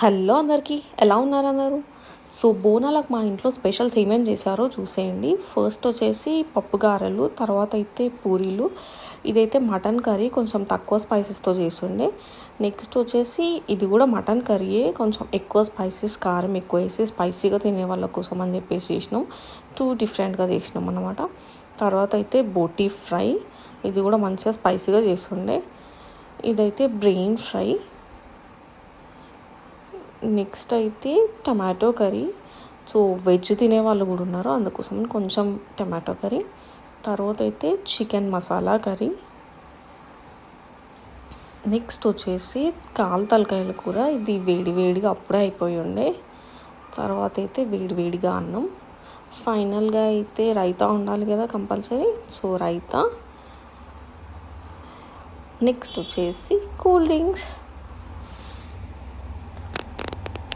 Hello అందరికీ, ఎలా ఉన్నారు అందరూ? సో బోనాలకు మా ఇంట్లో స్పెషల్స్ ఏమేమి చేశారో చూసేయండి. ఫస్ట్ వచ్చేసి పప్పు గారెలు, తర్వాత అయితే పూరీలు. ఇదైతే మటన్ కర్రీ, కొంచెం తక్కువ స్పైసెస్తో చేస్తుండే. నెక్స్ట్ వచ్చేసి ఇది కూడా మటన్ కర్రీయే, కొంచెం ఎక్కువ స్పైసెస్, కారం ఎక్కువ వేసి స్పైసీగా తినే వాళ్ళ కోసం అని చెప్పేసి చేసినాం. డిఫరెంట్గా చేసినాం అన్నమాట. తర్వాత అయితే బోటీ ఫ్రై, ఇది కూడా మంచిగా స్పైసీగా చేస్తుండే. ఇదైతే బ్రెయిన్ ఫ్రై. నెక్స్ట్ అయితే టమాటో కర్రీ. సో వెజ్ తినే వాళ్ళు కూడా ఉన్నారు, అందుకోసం కొంచెం టమాటో కర్రీ. తర్వాత అయితే చికెన్ మసాలా కర్రీ. నెక్స్ట్ వచ్చేసి కాలు తలకాయల కూర. ఇది వేడి వేడిగా అప్పుడే అయిపోయి ఉండే. తర్వాత అయితే వేడి వేడిగా అన్నం. ఫైనల్గా అయితే రైతా ఉండాలి కదా కంపల్సరీ, సో రైతా. నెక్స్ట్ వచ్చేసి కూల్ డ్రింక్స్.